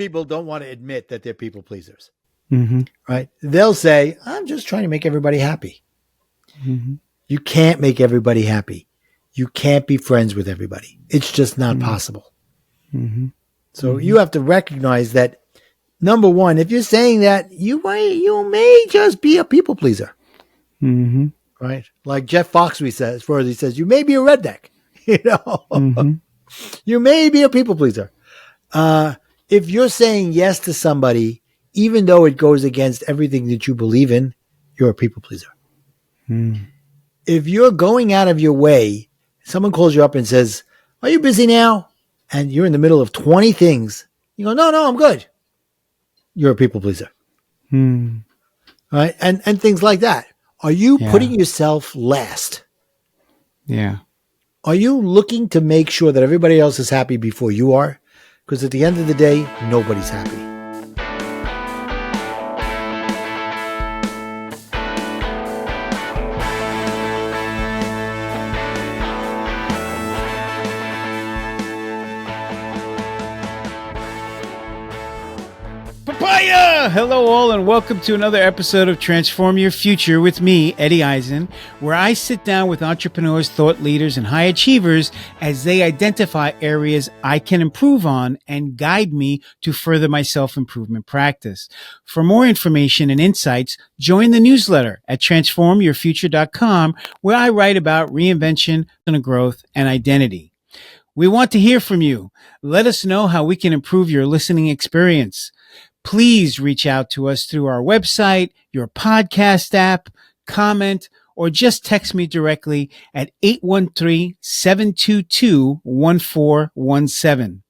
people don't want to admit that they're people pleasers, Mm-hmm. right? They'll say, I'm just trying to make everybody happy. Mm-hmm. You can't make everybody happy. You can't be friends with everybody. It's just not possible. Mm-hmm. So you have to recognize that, number one, if you're saying that, you may just be a people pleaser, Mm-hmm. right? Like Jeff Foxley says, he says, you may be a redneck, Mm-hmm. You may be a people pleaser. If you're saying yes to somebody, even though it goes against everything that you believe in, you're a people pleaser. Mm-hmm. If you're going out of your way, someone calls you up and says, are you busy now? And you're in the middle of 20 things. You go, no, I'm good. You're a people pleaser. Mm-hmm. Right? And things like that. Are you Yeah. putting yourself last? Yeah. Are you looking to make sure that everybody else is happy before you are? Because at the end of the day, nobody's happy. Papaya! Hello all and welcome to another episode of Transform Your Future with me, Eddie Eisen, where I sit down with entrepreneurs, thought leaders, and high achievers as they identify areas I can improve on and guide me to further my self-improvement practice. For more information and insights, join the newsletter at transformyourfuture.com, where I write about reinvention, growth, and identity. We want to hear from you. Let us know how we can improve your listening experience. Please reach out to us through our website, your podcast app, comment, or just text me directly at 813-722-1417.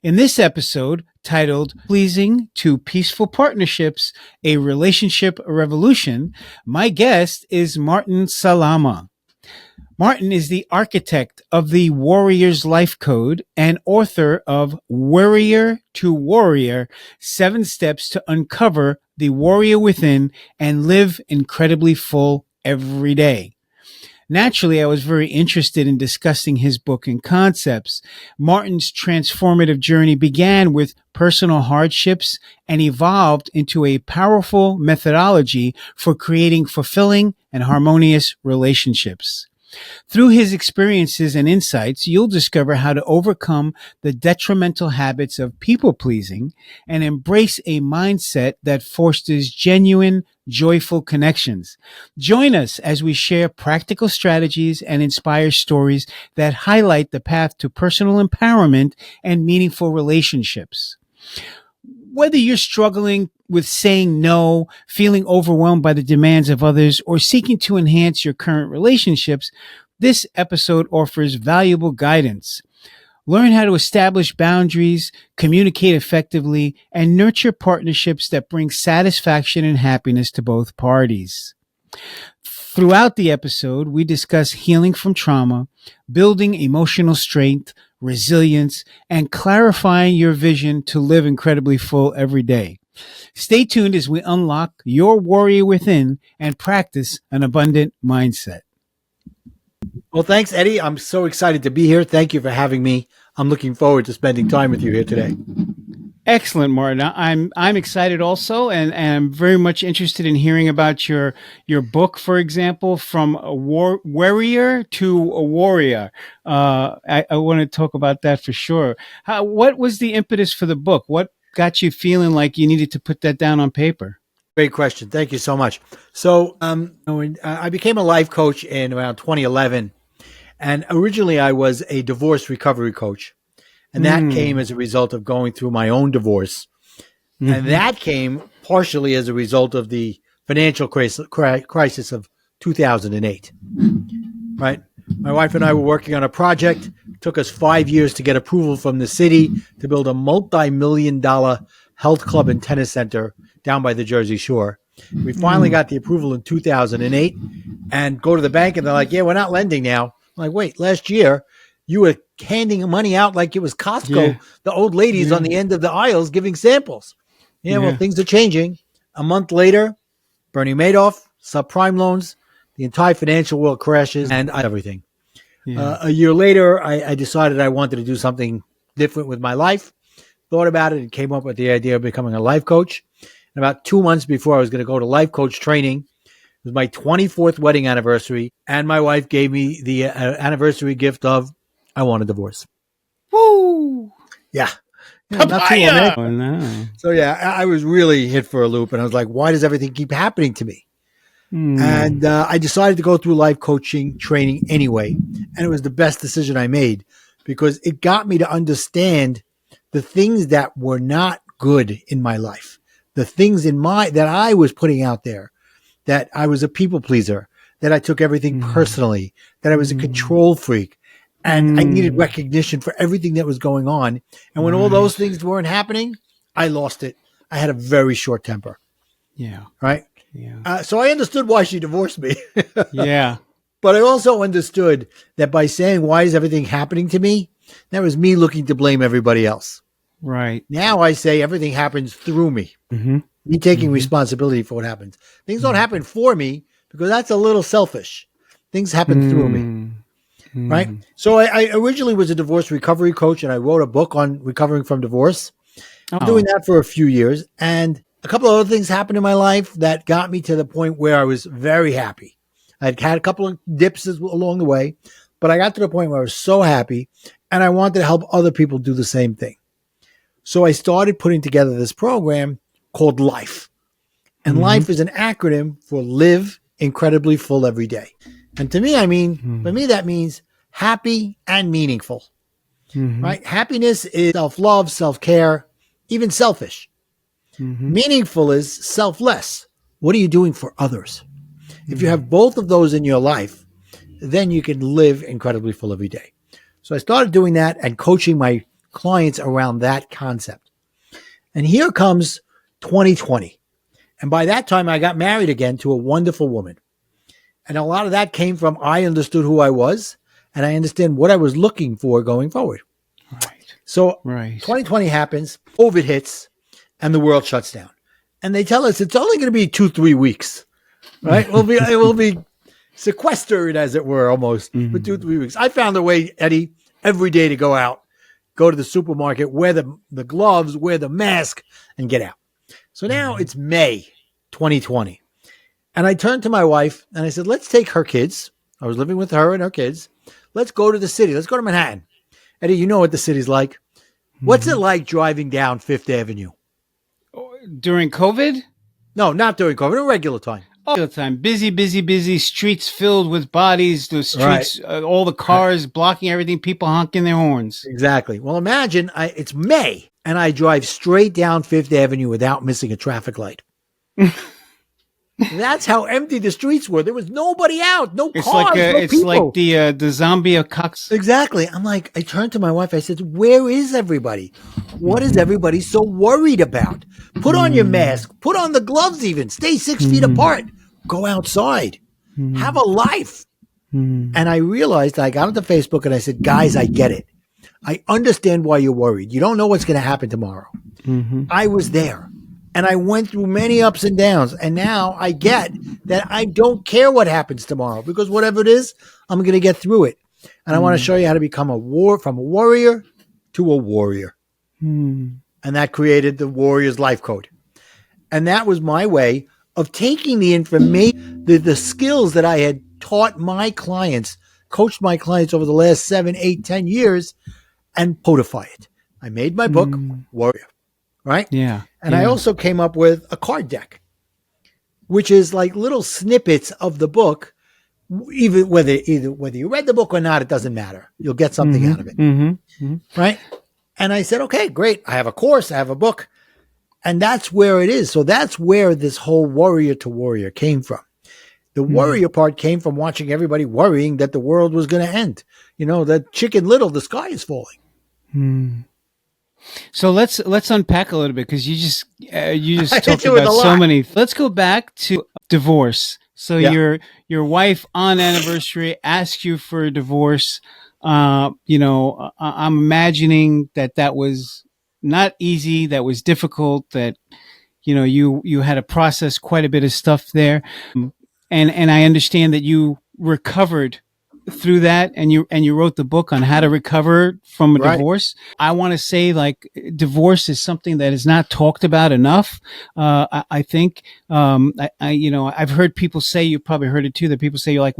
In this episode, titled Pleasing to Peaceful Partnerships, a Relationship Revolution, my guest is Martin Salama. Martin is the architect of the Warrior's Life Code and author of Warrior to Warrior, 7 Steps to Uncover the Warrior Within and Live Incredibly Full Every Day. Naturally, I was very interested in discussing his book and concepts. Martin's transformative journey began with personal hardships and evolved into a powerful methodology for creating fulfilling and harmonious relationships. Through his experiences and insights, you'll discover how to overcome the detrimental habits of people-pleasing and embrace a mindset that fosters genuine, joyful connections. Join us as we share practical strategies and inspire stories that highlight the path to personal empowerment and meaningful relationships. Whether you're struggling with saying no, feeling overwhelmed by the demands of others, or seeking to enhance your current relationships, this episode offers valuable guidance. Learn how to establish boundaries, communicate effectively, and nurture partnerships that bring satisfaction and happiness to both parties. Throughout the episode, we discuss healing from trauma, building emotional strength, resilience, and clarifying your vision to live incredibly full every day. Stay tuned as we unlock your warrior within and practice an abundant mindset. Well, thanks, Eddie. I'm so excited to be here. Thank you for having me. I'm looking forward to spending time with you here today. Excellent, Martin. I'm excited also, and I'm very much interested in hearing about your book, for example, from a warrior to a warrior. I want to talk about that for sure. What was the impetus for the book? What got you feeling like you needed to put that down on paper? Great question. Thank you so much. So I became a life coach in around 2011, and originally I was a divorce recovery coach. And that came as a result of going through my own divorce. Mm-hmm. And that came partially as a result of the financial crisis of 2008. Right? My wife and I were working on a project. It took us 5 years to get approval from the city to build a multi-million-dollar health club and tennis center down by the Jersey Shore. We finally got the approval in 2008 and go to the bank and they're like, yeah, we're not lending now. I'm like, wait, last year you were handing money out like it was Costco, the old ladies on the end of the aisles giving samples. Well, things are changing. A month later, Bernie Madoff, subprime loans, the entire financial world crashes and everything. A year later, I decided I wanted to do something different with my life. thought about it and came up with the idea of becoming a life coach. And about 2 months before I was going to go to life coach training, it was my 24th wedding anniversary, and my wife gave me the anniversary gift of I want a divorce. Woo! Yeah. Not too long. Oh, no. So yeah, I was really hit for a loop, and I was like, why does everything keep happening to me? And I decided to go through life coaching training anyway. And it was the best decision I made because it got me to understand the things that were not good in my life, the things that I was putting out there, that I was a people pleaser, that I took everything personally, that I was a control freak, and I needed recognition for everything that was going on. And when all those things weren't happening, I lost it. I had a very short temper. Yeah. Right. Yeah. So I understood why she divorced me. Yeah. But I also understood that by saying, why is everything happening to me? That was me looking to blame everybody else. Right. Now I say everything happens through me. Me taking responsibility for what happens. Things don't happen for me because that's a little selfish. Things happen through me. Right. So I originally was a divorce recovery coach, and I wrote a book on recovering from divorce. I'm doing that for a few years. And a couple of other things happened in my life that got me to the point where I was very happy. I'd had a couple of dips along the way, but I got to the point where I was so happy and I wanted to help other people do the same thing. So I started putting together this program called LIFE. And LIFE is an acronym for Live Incredibly Full Every Day. And to me, for me, that means happy and meaningful, right? Happiness is self-love, self-care, even selfish. Meaningful is selfless. What are you doing for others? If you have both of those in your life, then you can live incredibly full every day. So I started doing that and coaching my clients around that concept. And here comes 2020. And by that time, I got married again to a wonderful woman. And a lot of that came from I understood who I was and I understand what I was looking for going forward. Right. So 2020 happens, COVID hits, and the world shuts down. And they tell us it's only going to be 2-3 weeks, right? It will be sequestered, as it were, almost for 2-3 weeks. I found a way, Eddie, every day to go out, go to the supermarket, wear the gloves, wear the mask, and get out. So now it's May 2020. And I turned to my wife and I said, let's take her kids. I was living with her and her kids. Let's go to the city. Let's go to Manhattan. Eddie, you know what the city's like. What's it like driving down Fifth Avenue? During COVID? No, not during COVID, a regular time. All the time. Busy. Streets filled with bodies. The streets, all the cars blocking everything. People honking their horns. Exactly. Well, imagine it's May and I drive straight down Fifth Avenue without missing a traffic light. That's how empty the streets were. There was nobody out, no cars, no people. Like the zombie apocalypse. Exactly. I turned to my wife. I said, where is everybody? What is everybody so worried about? Put on your mask. Put on the gloves even. Stay 6 feet apart. Go outside. Have a life. And I realized I got onto Facebook and I said, guys, I get it. I understand why you're worried. You don't know what's going to happen tomorrow. I was there. And I went through many ups and downs. And now I get that I don't care what happens tomorrow because whatever it is, I'm going to get through it. And I want to show you how to become from a warrior to a warrior. And that created the Warrior's Life Code. And that was my way of taking the information, the skills that I had taught my clients, coached my clients over the last 7, 8, 10 years and codify it. I made my book, Warrior. Right? Yeah. And I also came up with a card deck, which is like little snippets of the book. Even whether you read the book or not, it doesn't matter. You'll get something out of it. Right? And I said, okay, great. I have a course. I have a book. And that's where it is. So that's where this whole warrior to warrior came from. The warrior part came from watching everybody worrying that the world was going to end. You know, that Chicken Little, the sky is falling. So let's unpack a little bit because you just talked about so many. Let's go back to divorce. So your wife on anniversary asked you for a divorce. I'm imagining that was not easy. That was difficult. That you had to process quite a bit of stuff there, and I understand that you recovered through that, and you wrote the book on how to recover from a Right. divorce. I want to say, like, divorce is something that is not talked about enough. I think, I've heard people say, you probably heard it too, that people say, like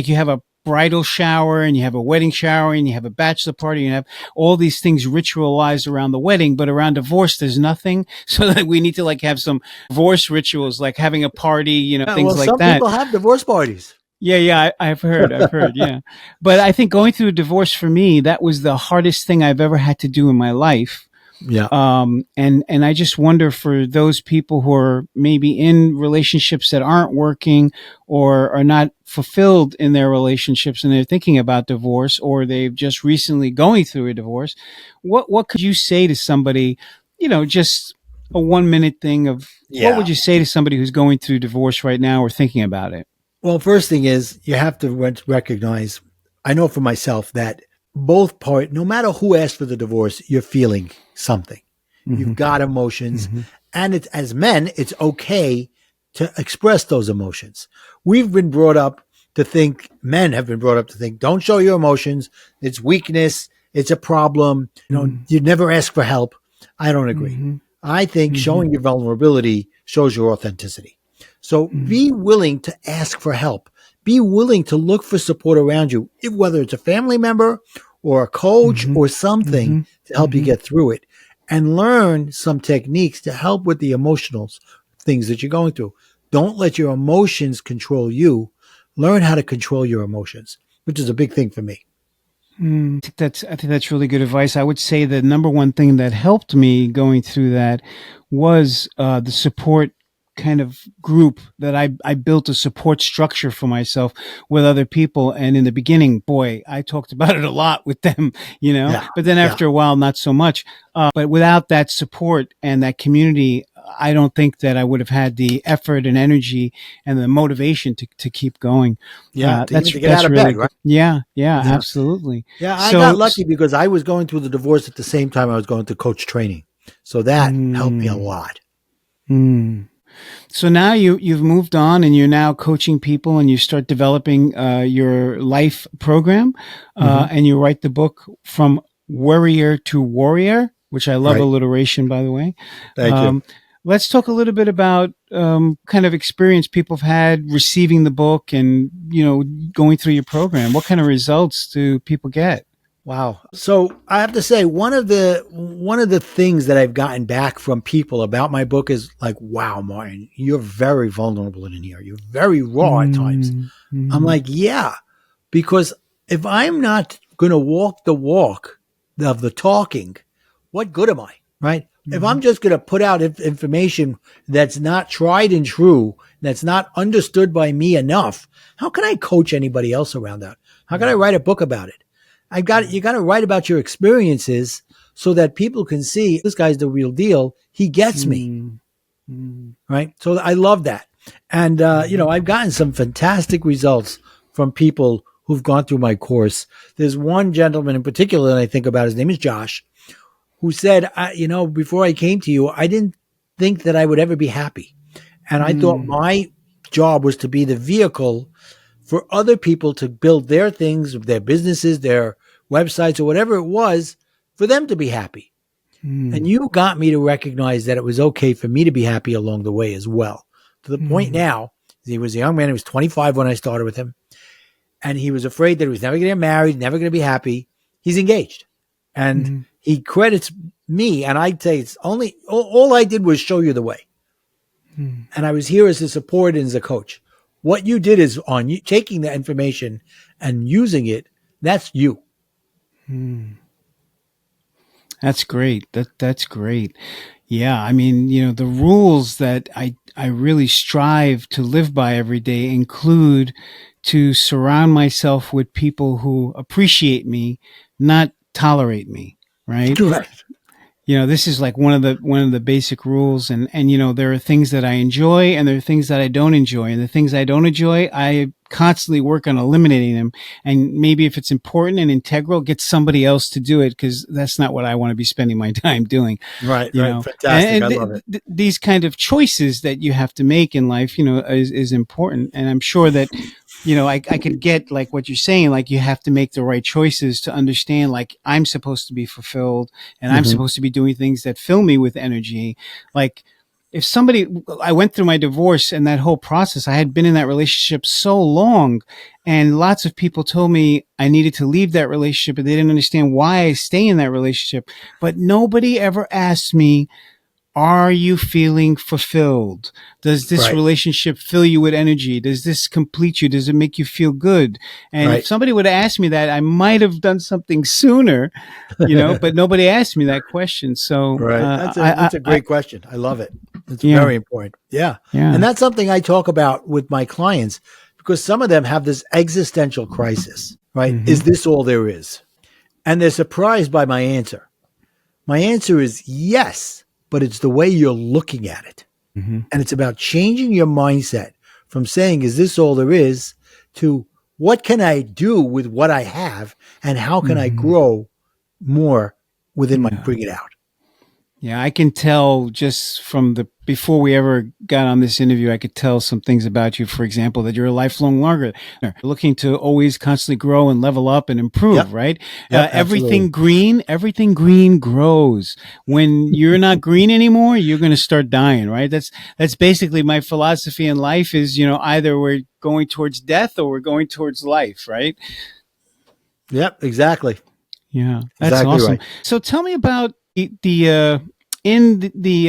you have a bridal shower and you have a wedding shower and you have a bachelor party and you have all these things ritualized around the wedding, but around divorce there's nothing. So that we need to like have some divorce rituals, like having a party, Yeah, things well, like some that. people have divorce parties. Yeah, I've heard, yeah. But I think going through a divorce for me, that was the hardest thing I've ever had to do in my life. Yeah. And I just wonder, for those people who are maybe in relationships that aren't working or are not fulfilled in their relationships and they're thinking about divorce, or they've just recently going through a divorce, what could you say to somebody, just a 1 minute thing of what Yeah. would you say to somebody who's going through divorce right now or thinking about it? Well, first thing is you have to recognize, I know for myself that no matter who asked for the divorce, you're feeling something. Mm-hmm. You've got emotions. Mm-hmm. And it's, as men, it's okay to express those emotions. Men have been brought up to think, don't show your emotions. It's weakness. It's a problem. You never ask for help. I don't agree. Mm-hmm. I think Mm-hmm. showing your vulnerability shows your authenticity. So be willing to ask for help. Be willing to look for support around you, whether it's a family member or a coach Mm-hmm. or something to help you get through it, and learn some techniques to help with the emotional things that you're going through. Don't let your emotions control you. Learn how to control your emotions, which is a big thing for me. I think that's really good advice. I would say the number one thing that helped me going through that was the support kind of group that I built, a support structure for myself with other people. And in the beginning, boy, I talked about it a lot with them, Yeah. but then after a while, not so much. But without that support and that community, I don't think that I would have had the effort and energy and the motivation to keep going. Yeah. That's To get out of really bed, right? good. Yeah, Yeah. absolutely. Yeah. I got So, lucky because I was going through the divorce at the same time I was going to coach training. So that helped me a lot. So now you've moved on and you're now coaching people and you start developing your life program, and you write the book From Worrier to Warrior, which I love Right. alliteration, by the way. Thank you. Let's talk a little bit about kind of experience people have had receiving the book and going through your program. What kind of results do people get? Wow. So I have to say, one of the things that I've gotten back from people about my book is like, wow, Martin, you're very vulnerable in here. You're very raw at times. I'm like, yeah, because if I'm not going to walk the walk of the talking, what good am I? Right. If I'm just going to put out information that's not tried and true, that's not understood by me enough, how can I coach anybody else around that? How can I write a book about it? You got to write about your experiences so that people can see this guy's the real deal. He gets me. Right. So I love that. And, I've gotten some fantastic results from people who've gone through my course. There's one gentleman in particular that I think about. His name is Josh, who said, before I came to you, I didn't think that I would ever be happy. And I thought my job was to be the vehicle for other people to build their things, their businesses, their websites, or whatever it was, for them to be happy. And you got me to recognize that it was okay for me to be happy along the way as well. To the point now, he was a young man. He was 25 when I started with him. And he was afraid that he was never going to get married, never going to be happy. He's engaged. And he credits me. And I'd say it's all I did was show you the way. And I was here as a support and as a coach. What you did is on you taking that information and using it. That's you. That's great. That's great. Yeah, I mean, the rules that I really strive to live by every day include to surround myself with people who appreciate me, not tolerate me, right? Right. This is like one of the basic rules, and there are things that I enjoy and there are things that I don't enjoy, and the things I don't enjoy, I constantly work on eliminating them. And maybe if it's important and integral, get somebody else to do it, because that's not what I want to be spending my time doing. Right. Fantastic. And I love it. These kind of choices that you have to make in life, is important. And I'm sure that I could get like what you're saying, like you have to make the right choices to understand, like I'm supposed to be fulfilled and I'm Mhm. supposed to be doing things that fill me with energy. Like if I went through my divorce and that whole process, I had been in that relationship so long and lots of people told me I needed to leave that relationship and they didn't understand why I stay in that relationship. But nobody ever asked me, are you feeling fulfilled? Does this Right. relationship fill you with energy? Does this complete you? Does it make you feel good? And if Right. somebody would have asked me that, I might have done something sooner, but nobody asked me that question. So, Right. That's a great question. I love it. It's yeah, very important. Yeah. And yeah. that's something I talk about with my clients because some of them have this existential crisis, right? Mm-hmm. Is this all there is? And they're surprised by my answer. My answer is yes, but it's the way you're looking at it. Mm-hmm. And it's about changing your mindset from saying, is this all there is, to what can I do with what I have and how can I Mm-hmm. grow more within my Yeah. bring it out? Yeah, I can tell just from before we ever got on this interview, I could tell some things about you. For example, that you're a lifelong learner, looking to always constantly grow and level up and improve, Yep. right? Yep. Absolutely. Everything green grows. When you're not green anymore, you're going to start dying, right? That's basically my philosophy in life is, either we're going towards death or we're going towards life, right? Yep. Exactly. Yeah, that's Exactly awesome. right. So tell me about the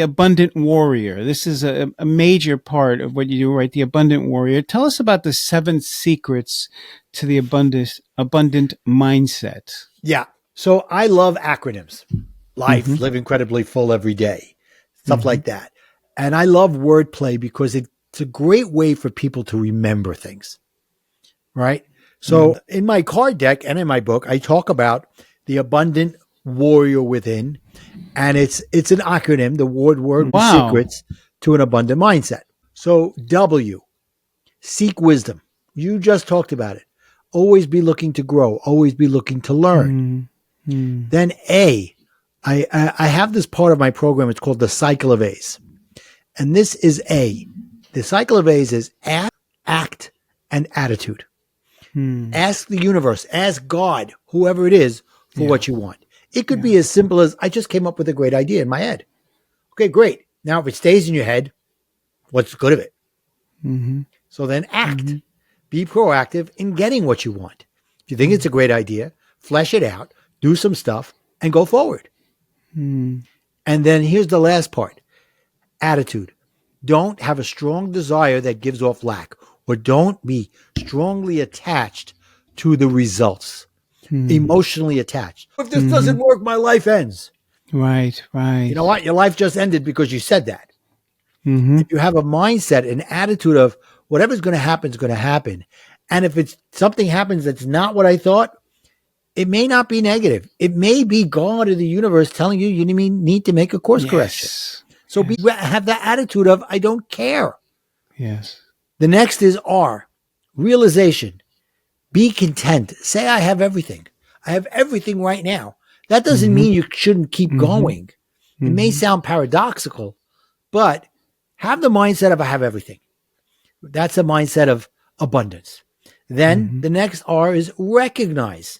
Abundant Warrior. This is a major part of what you do, right? The Abundant Warrior. Tell us about the 7 secrets to the abundant mindset. Yeah. So I love acronyms. Mm-hmm. Life, live incredibly full every day, stuff Mm-hmm. like that. And I love wordplay because it's a great way for people to remember things, right? Mm-hmm. So in my card deck and in my book, I talk about the abundant warrior within, and it's an acronym, the word Wow. secrets to an abundant mindset. So W, seek wisdom. You just talked about it. Always be looking to grow, always be looking to learn. Mm-hmm. Then A, I have this part of my program. It's called the cycle of A's. And this is A. The cycle of A's is ask, act, and attitude. Mm-hmm. Ask the universe, ask God, whoever it is, for Yeah. what you want. It could Yeah. be as simple as I just came up with a great idea in my head. Okay, great. Now, if it stays in your head, what's the good of it? Mm-hmm. So then Mm-hmm. act. Be proactive in getting what you want. If you think it's a great idea, flesh it out, do some stuff, and go forward. Mm-hmm. And then here's the last part, attitude. Don't have a strong desire that gives off lack, or don't be strongly attached to the results, emotionally attached. If this Mm-hmm. doesn't work, my life ends. Right. You Right. know what? Your life just ended because you said that. Mm-hmm. If you have a mindset, an attitude of whatever's going to happen is going to happen. And if it's something happens that's not what I thought, it may not be negative. It may be God or the universe telling you need to make a course correction. Yes. So Yes. have that attitude of I don't care. Yes. The next is R, realization. Be content. Say I have everything. I have everything right now. That doesn't Mm-hmm. mean you shouldn't keep Mm-hmm. going. It may Mm-hmm. sound paradoxical, but have the mindset of I have everything. That's a mindset of abundance. Then Mm-hmm. the next R is recognize.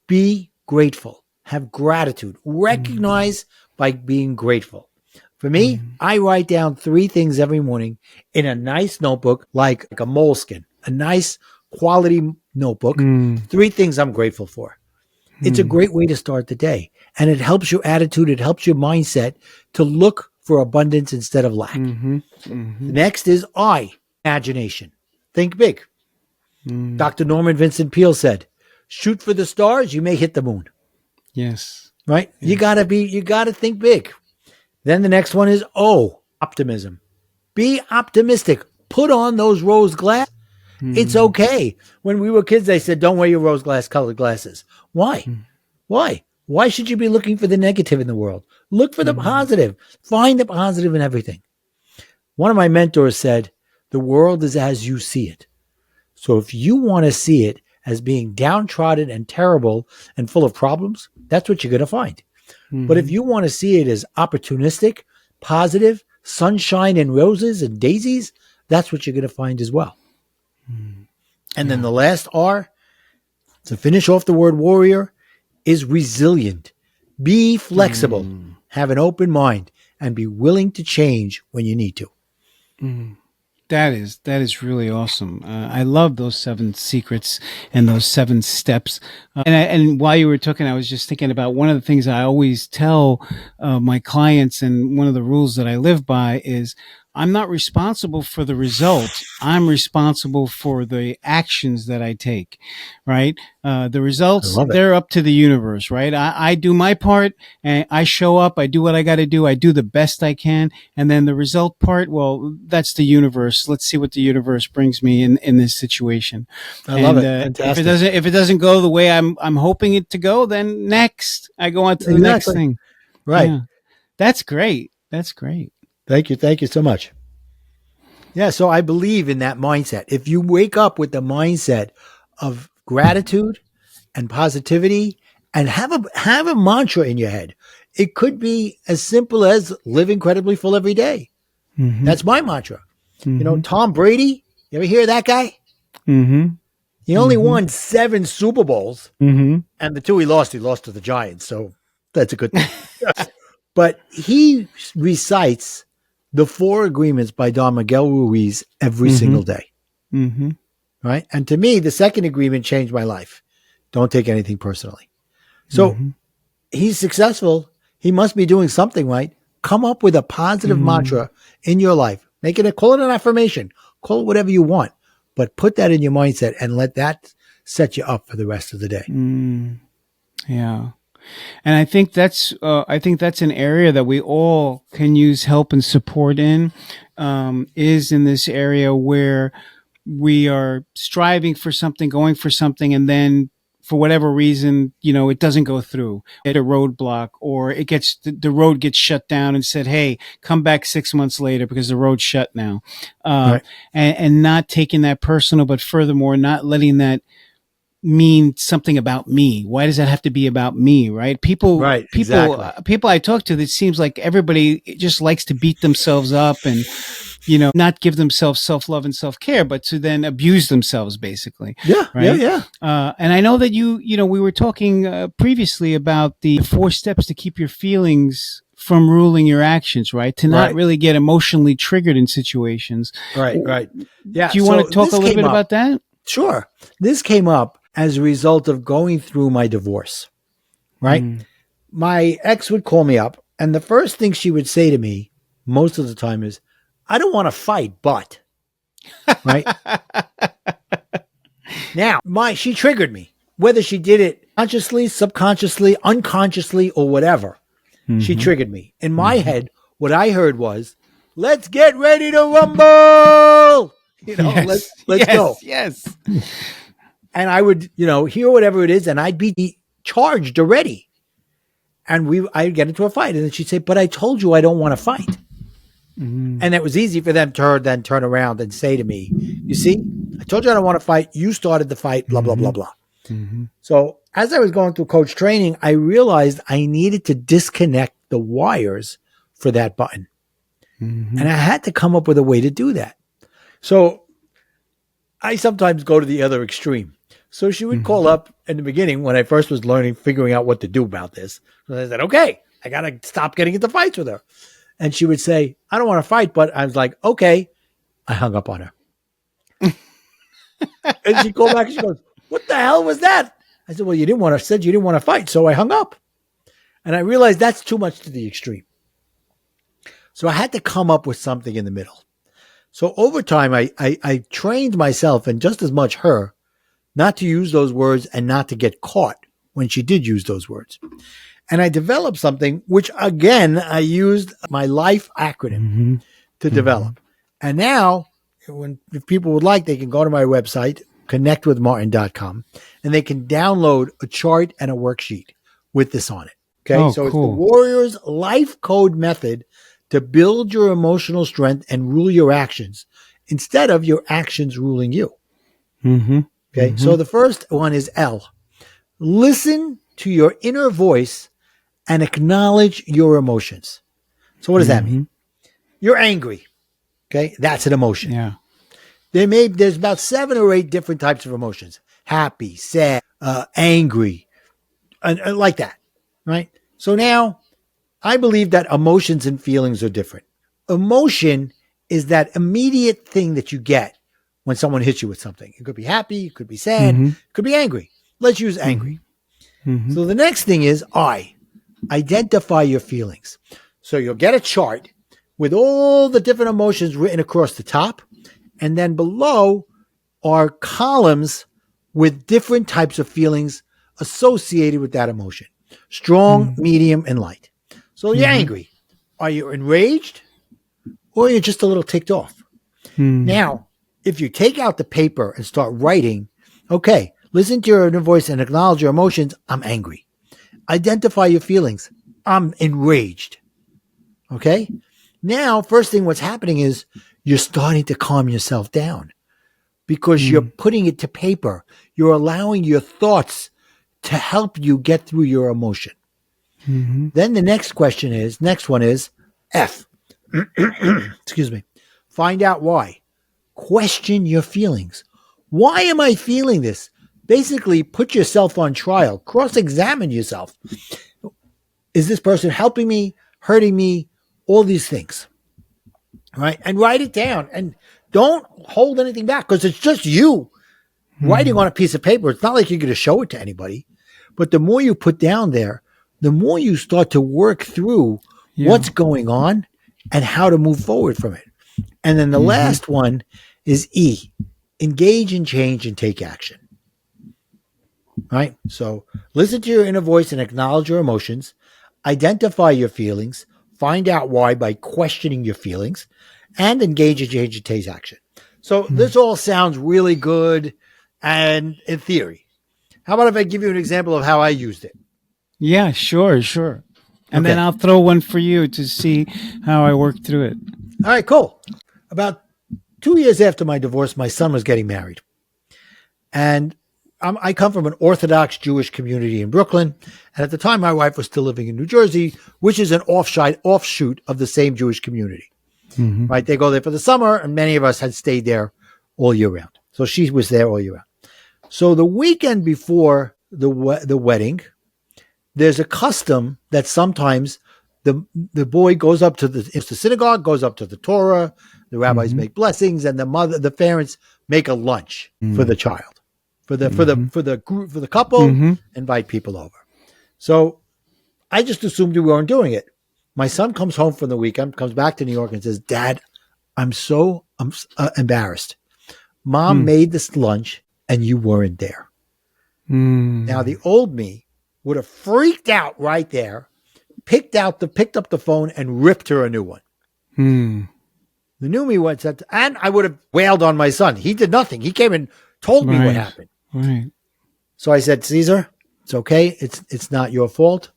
Be grateful. Have gratitude. Recognize by being grateful. For me, Mm-hmm. I write down 3 things every morning in a nice notebook, like a moleskin, a nice quality notebook. Mm-hmm. 3 things I'm grateful for. It's a great way to start the day. And it helps your attitude, it helps your mindset to look for abundance instead of lack. Mm-hmm. Mm-hmm. The next is I, imagination. Think big. Mm. Dr. Norman Vincent Peale said, shoot for the stars, you may hit the moon, Yes. right? Yes. You gotta think big. Then the next one is O, optimism. Be optimistic. Put on those rose glasses. It's Mm. okay. When we were kids, they said, don't wear your rose glass colored glasses. Why? Why? Why should you be looking for the negative in the world? Look for the Mm. positive. Find the positive in everything. One of my mentors said, the world is as you see it. So if you want to see it as being downtrodden and terrible and full of problems, that's what you're going to find. But if Mm-hmm. you want to see it as opportunistic, positive, sunshine and roses and daisies, that's what you're going to find as well. And then the last R, to finish off the word warrior, is resilient. Be flexible, have an open mind, and be willing to change when you need to. That is really awesome. I love those 7 secrets and those 7 steps. And while you were talking, I was just thinking about one of the things I always tell my clients, and one of the rules that I live by is I'm not responsible for the result. I'm responsible for the actions that I take, right? The results, they're up to the universe, right? I do my part, and I show up, I do what I got to do. I do the best I can. And then the result part, well, that's the universe. Let's see what the universe brings me in this situation. I love it. Fantastic. If it doesn't go the way I'm hoping it to go, then next I go on to the next thing. Right. Yeah. That's great. That's great. Thank you. Thank you so much. Yeah. So I believe in that mindset. If you wake up with the mindset of gratitude and positivity, and have a mantra in your head, it could be as simple as live incredibly full every day. Mm-hmm. That's my mantra. Mm-hmm. You know, Tom Brady, you ever hear that guy? Mm-hmm. He only won 7 Super Bowls, and the 2 he lost to the Giants. So that's a good thing. But he recites the 4 agreements by Don Miguel Ruiz every single day. Mm-hmm. Right. And to me, the second agreement changed my life. Don't take anything personally. So he's successful. He must be doing something right. Come up with a positive mantra in your life. Call it an affirmation. Call it whatever you want. But put that in your mindset and let that set you up for the rest of the day. Yeah. And I think that's an area that we all can use help and support in, is in this area where we are striving for something, going for something, and then for whatever reason, it doesn't go through at a roadblock, or the road gets shut down and said, hey, come back 6 months later because the road's shut now. Right. And not taking that personal, but furthermore, not letting that mean something about me. Why does that have to be about me? Right. People I talk to, it seems like everybody just likes to beat themselves up and, not give themselves self-love and self-care, but to then abuse themselves basically. Yeah. Right? Yeah. And I know that we were talking previously about the 4 steps to keep your feelings from ruling your actions, right? To not really get emotionally triggered in situations. Right. Yeah. Do you want to talk a little bit about that? Sure. This came up as a result of going through my divorce, right? My ex would call me up, and the first thing she would say to me most of the time is, I don't want to fight, but, right? Now, she triggered me, whether she did it consciously, subconsciously, unconsciously, or whatever. She triggered me. In my head, what I heard was, let's get ready to rumble. Let's go. Yes. And I would, hear whatever it is, and I'd be charged already. And I'd get into a fight. And then she'd say, but I told you I don't want to fight. And it was easy for them to then turn around and say to me, you see, I told you I don't want to fight. You started the fight, blah, blah, blah, blah. So as I was going through coach training, I realized I needed to disconnect the wires for that button. And I had to come up with a way to do that. So I sometimes go to the other extreme. So she would call up in the beginning when I first was figuring out what to do about this. So I said, okay, I got to stop getting into fights with her. And she would say, I don't want to fight, but I was like, okay. I hung up on her. And she called back and she goes, what the hell was that? I said, well, you didn't want to fight. So I hung up. And I realized that's too much to the extreme. So I had to come up with something in the middle. So over time, I trained myself, and just as much her, not to use those words and not to get caught when she did use those words. And I developed something, which again, I used my life acronym to develop. And now, if people would like, they can go to my website, connectwithmartin.com, and they can download a chart and a worksheet with this on it. Okay. So It's the Warrior's Life Code Method to build your emotional strength and rule your actions instead of your actions ruling you. Okay. So the first one is L. Listen to your inner voice and acknowledge your emotions. So what does that mean? You're angry. Okay. That's an emotion. Yeah. There's about 7 or 8 different types of emotions: happy, sad, angry, and like that, right? So now I believe that emotions and feelings are different. Emotion is that immediate thing that you get when someone hits you with something. It could be happy, it could be sad, Mm-hmm. it could be angry. Let's use Mm-hmm. angry. Mm-hmm. So the next thing is identify your feelings. So you'll get a chart with all the different emotions written across the top, and then below are columns with different types of feelings associated with that emotion: strong, medium, and light. So you're Mm-hmm. angry. Are you enraged, or you're just a little ticked off? Mm-hmm. Now, if you take out the paper and start writing, okay, listen to your inner voice and acknowledge your emotions. I'm angry. Identify your feelings. I'm enraged. Okay. Now, first thing what's happening is you're starting to calm yourself down because you're putting it to paper. You're allowing your thoughts to help you get through your emotion. Mm-hmm. Then the next one is F. Excuse me. Find out why. Question your feelings. Why am I feeling this? Basically, put yourself on trial. Cross-examine yourself. Is this person helping me, hurting me? All these things, right? And write it down. And don't hold anything back because it's just you writing on a piece of paper. It's not like you're going to show it to anybody. But the more you put down there, the more you start to work through what's going on and how to move forward from it. And then the last one is E, engage in change and take action. Right? So listen to your inner voice and acknowledge your emotions, identify your feelings, find out why by questioning your feelings, and engage in change and take action. So this all sounds really good and in theory. How about if I give you an example of how I used it? Yeah, sure. And Okay. then I'll throw one for you to see how I work through it. All right, cool. About 2 years after my divorce, my son was getting married. And I come from an Orthodox Jewish community in Brooklyn. And at the time, my wife was still living in New Jersey, which is an offshoot of the same Jewish community. Mm-hmm. Right? They go there for the summer, and many of us had stayed there all year round. So she was there all year round. So the weekend before the wedding, there's a custom that sometimes the boy goes up to the synagogue, goes up to the Torah, the rabbis make blessings, and the parents make a lunch for the child, for the couple, invite people over. So I just assumed we weren't doing it. My son comes home from the weekend, comes back to New York and says, "Dad, I'm embarrassed. Mom made this lunch and you weren't there." Now the old me would have freaked out right there, picked up the phone and ripped her a new one. The new me went, and I would have wailed on my son. He did nothing. He came and told me what happened. Right. So I said, "Caesar, it's okay. It's not your fault.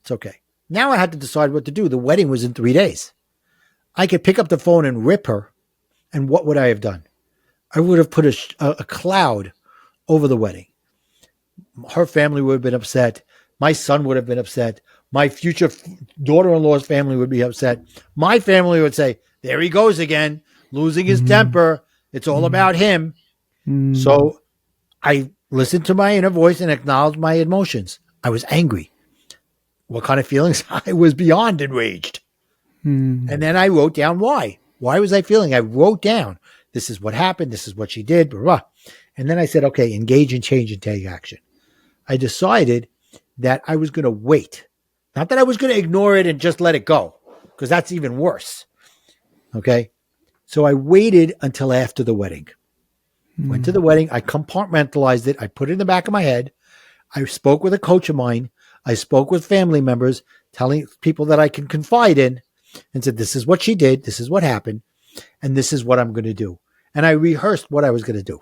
It's okay." Now I had to decide what to do. The wedding was in 3 days. I could pick up the phone and rip her. And what would I have done? I would have put a cloud over the wedding. Her family would have been upset. My son would have been upset. My future daughter-in-law's family would be upset. My family would say, "There he goes again, losing his temper. It's all about him." So I listened to my inner voice and acknowledged my emotions. I was angry. What kind of feelings? I was beyond enraged. And then I wrote down why. Why was I feeling? I wrote down, this is what happened. This is what she did. Blah, blah. And then I said, okay, engage in change and take action. I decided that I was going to wait. Not that I was going to ignore it and just let it go, because that's even worse. Okay. So I waited until after the wedding. Went to the wedding. I compartmentalized it. I put it in the back of my head. I spoke with a coach of mine. I spoke with family members, telling people that I can confide in, and said, this is what she did. This is what happened. And this is what I'm going to do. And I rehearsed what I was going to do.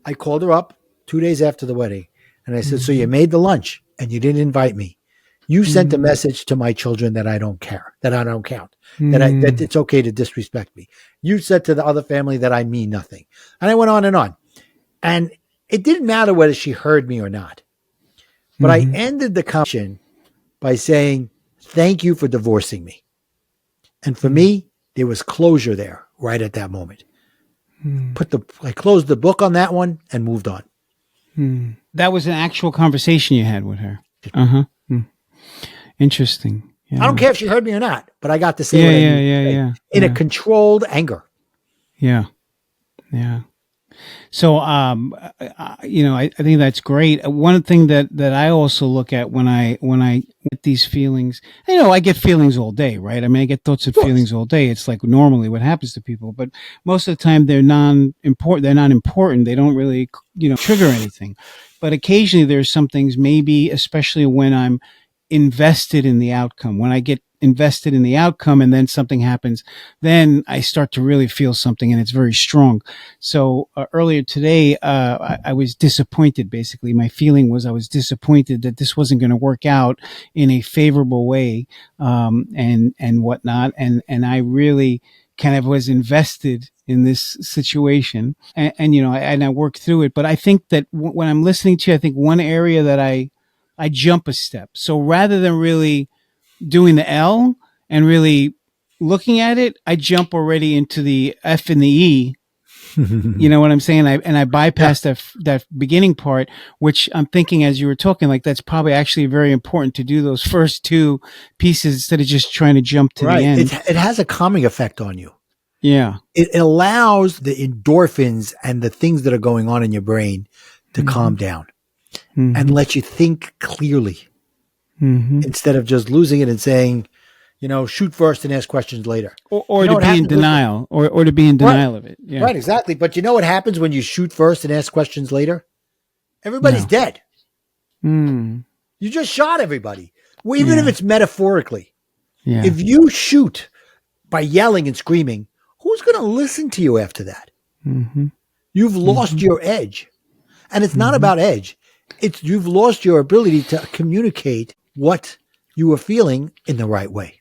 I called her up 2 days after the wedding. And I said, so you made the lunch and you didn't invite me. You sent a message to my children that I don't care, that I don't count, that it's okay to disrespect me. You said to the other family that I mean nothing. And I went on. And it didn't matter whether she heard me or not. But I ended the conversation by saying, thank you for divorcing me. And for me, there was closure there right at that moment. I closed the book on that one and moved on. That was an actual conversation you had with her. Uh-huh. Interesting. Yeah. I don't care if she heard me or not, but I got to say Yeah, what I yeah, needed to say yeah. in a controlled anger. Yeah. Yeah. So, I think that's great. One thing that I also look at when I get these feelings, I get feelings all day, right? I mean, I get thoughts and feelings all day. It's like normally what happens to people, but most of the time they're non-important. They're not important. They don't really, trigger anything. But occasionally there's some things, maybe especially when I'm invested in the outcome. When I get invested in the outcome and then something happens, then I start to really feel something and it's very strong. So earlier today, I was disappointed. Basically, my feeling was I was disappointed that this wasn't going to work out in a favorable way, and whatnot. And I really kind of was invested in this situation, and I worked through it. But I think that when I'm listening to you, I think one area that I jump a step. So rather than really doing the L and really looking at it, I jump already into the F and the E. You know what I'm saying? I bypass that beginning part, which I'm thinking as you were talking, like that's probably actually very important to do those first two pieces instead of just trying to jump to the end. It has a calming effect on you. Yeah. It allows the endorphins and the things that are going on in your brain to calm down and let you think clearly instead of just losing it and saying, shoot first and ask questions later. Or to be in denial, or to be in denial of it. Yeah. Right, exactly. But you know what happens when you shoot first and ask questions later? Everybody's dead. You just shot everybody. Well, even if it's metaphorically. Yeah. If you shoot by yelling and screaming, who's going to listen to you after that? You've lost your edge. And it's not about edge. You've lost your ability to communicate what you are feeling in the right way.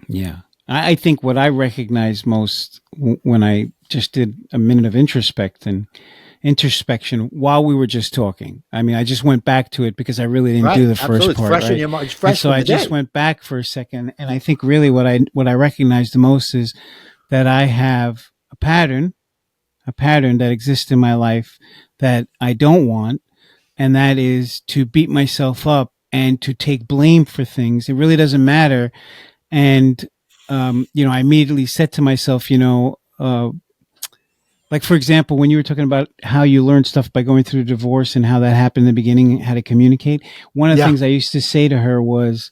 Yeah. I think what I recognized most when I just did a minute of introspection while we were just talking. I mean, I just went back to it because I really didn't do the first part. Fresh in your mind. Fresh. So I just went back for a second, and I think really what I recognized the most is that I have a pattern that exists in my life that I don't want, and that is to beat myself up and to take blame for things. It really doesn't matter. And, I immediately said to myself, like, for example, when you were talking about how you learned stuff by going through a divorce and how that happened in the beginning, how to communicate. One of the things I used to say to her was,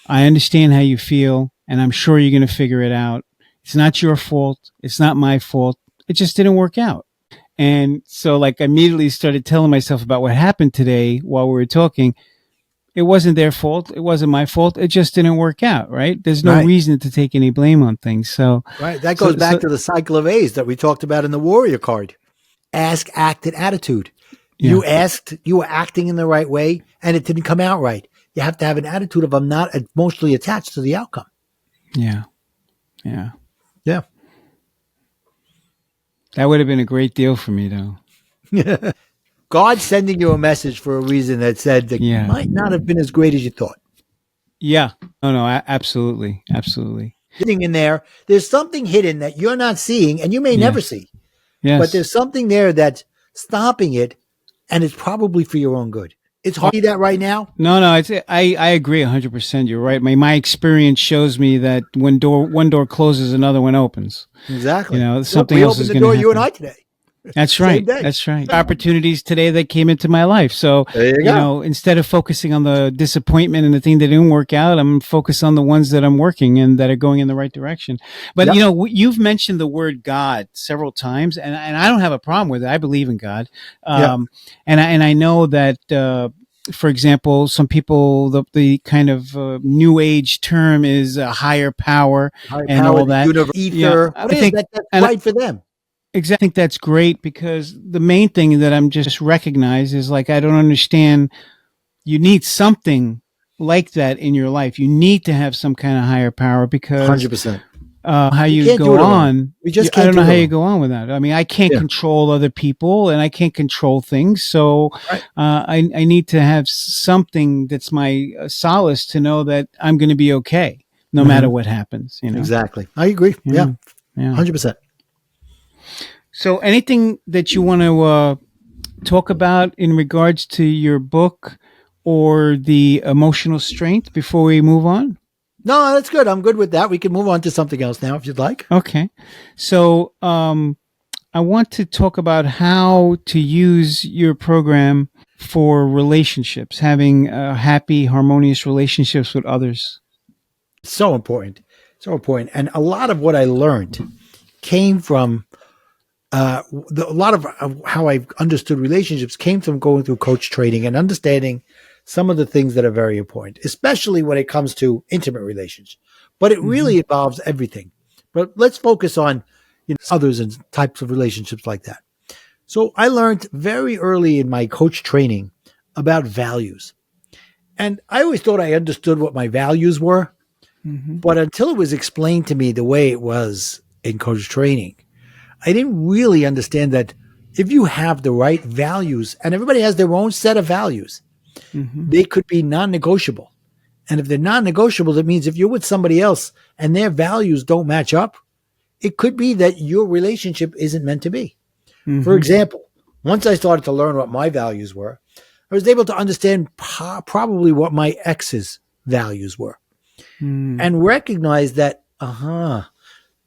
I understand how you feel, and I'm sure you're going to figure it out. It's not your fault. It's not my fault. It just didn't work out. And so, like, I immediately started telling myself about what happened today while we were talking. It wasn't their fault. It wasn't my fault. It just didn't work out, right? There's no reason to take any blame on things. So, that goes back to the cycle of A's that we talked about in the Warrior card. Ask, act, and attitude. You asked, you were acting in the right way, and it didn't come out right. You have to have an attitude of I'm not emotionally attached to the outcome. Yeah. That would have been a great deal for me, though. God's sending you a message for a reason that said that might not have been as great as you thought. Yeah. No, absolutely. Absolutely. Sitting in there's something hidden that you're not seeing and you may never see. Yes. But there's something there that's stopping it, and it's probably for your own good. It's hard to see that right now. No, I agree 100%. You're right. My experience shows me that when one door closes, another one opens. Exactly. Something else is going to happen. We opened the door, you and I today. That's right. That's right. Opportunities today that came into my life. So, instead of focusing on the disappointment and the thing that didn't work out, I'm focused on the ones that I'm working and that are going in the right direction. But, you've mentioned the word God several times, and I don't have a problem with it. I believe in God. And I know that, for example, some people, the kind of new age term is a higher power and all that. Ether. I think that's right for them. Exactly. I think that's great because the main thing that I'm just recognize is like, I don't understand. You need something like that in your life. You need to have some kind of higher power because 100%. How you go on. We just I don't know how you go on with that. I mean, I can't control other people and I can't control things. So I need to have something that's my solace to know that I'm going to be okay no matter what happens. Exactly. I agree. Yeah. 100%. So, anything that you want to talk about in regards to your book or the emotional strength before we move on? No, that's good. I'm good with that. We can move on to something else now if you'd like. Okay. So, I want to talk about how to use your program for relationships, having happy, harmonious relationships with others. So important. So important. And a lot of what I learned came from a lot of how I understood relationships came from going through coach training and understanding some of the things that are very important, especially when it comes to intimate relations. But it really involves everything. But let's focus on others and types of relationships like that. So I learned very early in my coach training about values. And I always thought I understood what my values were, but until it was explained to me the way it was in coach training, I didn't really understand that if you have the right values, and everybody has their own set of values, they could be non-negotiable. And if they're non-negotiable, that means if you're with somebody else and their values don't match up, it could be that your relationship isn't meant to be. For example, once I started to learn what my values were, I was able to understand probably what my ex's values were and recognize that,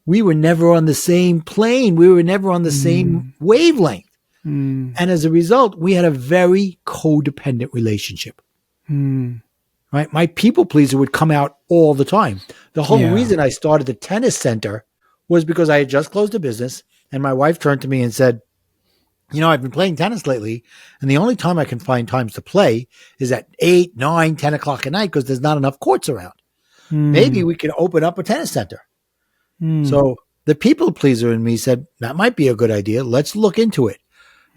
we were never on the same plane. We were never on the same wavelength. And as a result, we had a very codependent relationship. Right? My people pleaser would come out all the time. The whole reason I started the tennis center was because I had just closed a business and my wife turned to me and said, I've been playing tennis lately, and the only time I can find times to play is at 8, 9, 10 o'clock at night because there's not enough courts around. Maybe we could open up a tennis center. So the people pleaser in me said, that might be a good idea. Let's look into it.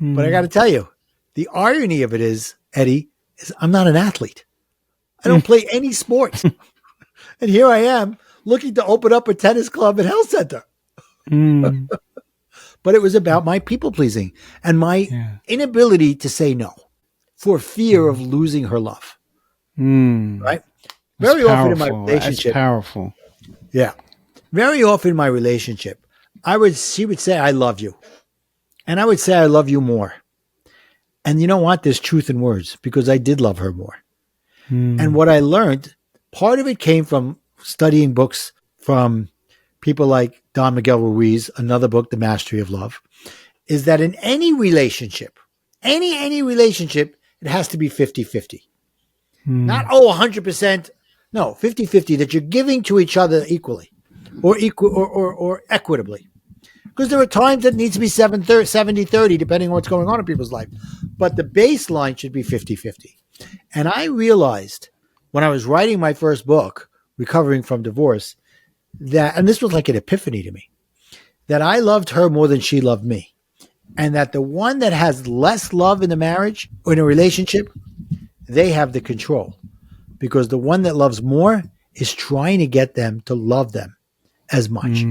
But I got to tell you, the irony of it is, Eddie, is I'm not an athlete. I don't play any sports. And here I am looking to open up a tennis club and health center. But it was about my people pleasing and my inability to say no for fear of losing her love. Right? Very often in my relationship. That's powerful. Yeah. Very often in my relationship, she would say, I love you. And I would say, I love you more. And you know what? There's truth in words because I did love her more. And what I learned, part of it came from studying books from people like Don Miguel Ruiz, another book, The Mastery of Love, is that in any relationship, any relationship, it has to be 50-50. Not, 100%. No, 50-50 that you're giving to each other equally or equitably. Because there are times that it needs to be 70-30, depending on what's going on in people's life. But the baseline should be 50-50. And I realized when I was writing my first book, Recovering from Divorce, that, and this was like an epiphany to me, that I loved her more than she loved me. And that the one that has less love in the marriage or in a relationship, they have the control. Because the one that loves more is trying to get them to love them as much.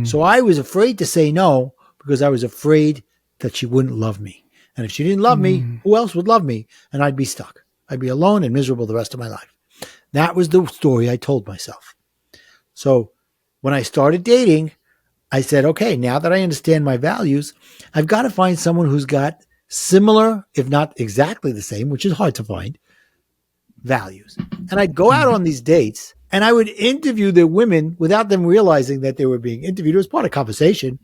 So I was afraid to say no because I was afraid that she wouldn't love me. And if she didn't love me, who else would love me? And I'd be stuck. I'd be alone and miserable the rest of my life. That was the story I told myself. So when I started dating, I said, okay, now that I understand my values, I've got to find someone who's got similar, if not exactly the same, which is hard to find, values. And I'd go out on these dates and I would interview the women without them realizing that they were being interviewed. It was part of conversation.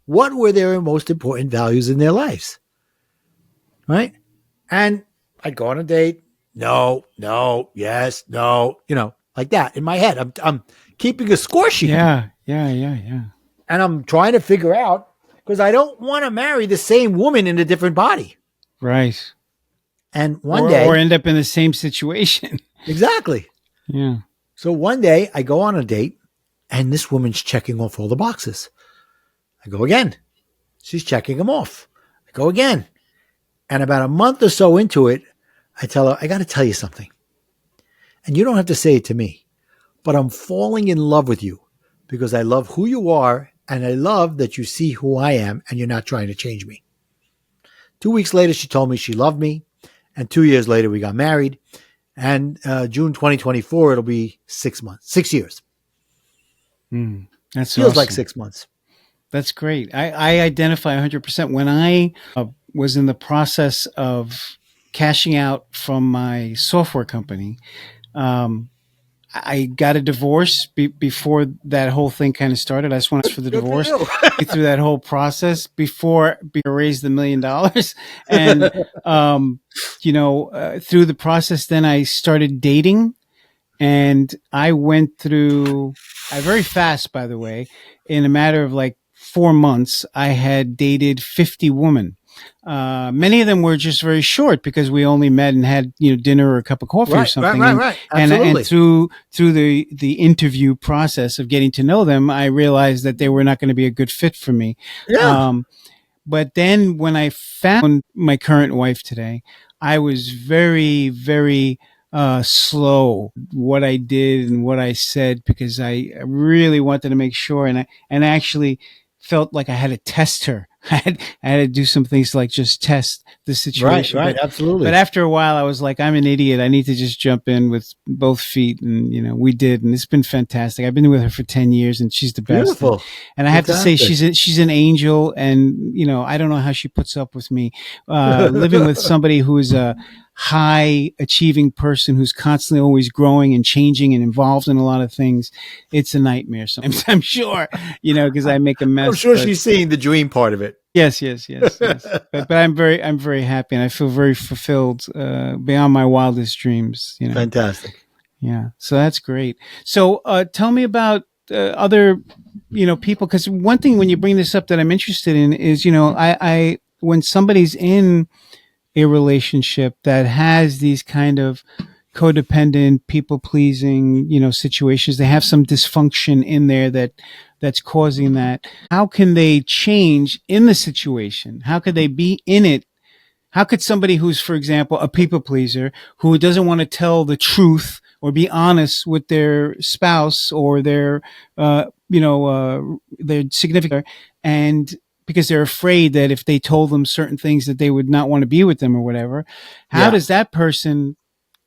What were their most important values in their lives? Right? And I'd go on a date. No, yes, no, like that in my head. I'm keeping a score sheet. Yeah. And I'm trying to figure out because I don't want to marry the same woman in a different body. Right. And one day. Or end up in the same situation. Exactly. Yeah. So one day I go on a date and this woman's checking off all the boxes. I go again. She's checking them off. I go again. And about a month or so into it, I tell her, I got to tell you something. And you don't have to say it to me, but I'm falling in love with you because I love who you are and I love that you see who I am and you're not trying to change me. 2 weeks later, she told me she loved me. And 2 years later, we got married. And June 2024, it'll be 6 years. That's Feels awesome. like 6 months. That's great. I identify 100%. When I was in the process of cashing out from my software company, um, I got a divorce before that whole thing kind of started. I just wanted for the Good for divorce you. through that whole process before I raised $1 million. And, through the process, then I started dating, and I went through, I very fast, by the way, in a matter of like 4 months, I had dated 50 women. Many of them were just very short because we only met and had, dinner or a cup of coffee or Right, right, something. right, And, right. and Absolutely. through the interview process of getting to know them, I realized that they were not going to be a good fit for me. Yeah. But then when I found my current wife today, I was very, very slow what I did and what I said, because I really wanted to make sure, and I actually felt like I had to test her. I had to do some things like just test the Right, situation. right. But Absolutely. after a while, I was like, I'm an idiot. I need to just jump in with both feet, and we did, and it's been fantastic. I've been with her for 10 years, and she's the best. Beautiful. And I have to say, Fantastic. she's an angel, and I don't know how she puts up with me living with somebody who's a high achieving person who's constantly always growing and changing and involved in a lot of things. It's a nightmare sometimes, I'm sure, because I make a I'm mess. sure But she's seeing the dream part of it. yes, yes, yes, yes. But I'm very happy, and I feel very fulfilled beyond my wildest dreams. Fantastic. Yeah, so that's great. So tell me about other people, because one thing when you bring this up that I'm interested in is, I when somebody's in a relationship that has these kind of codependent, people pleasing, situations, they have some dysfunction in there that's causing that. How can they change in the situation? How could they be in it? How could somebody who's, for example, a people pleaser, who doesn't want to tell the truth or be honest with their spouse or their significant other, and because they're afraid that if they told them certain things that they would not want to be with them or whatever, how Yeah. does that person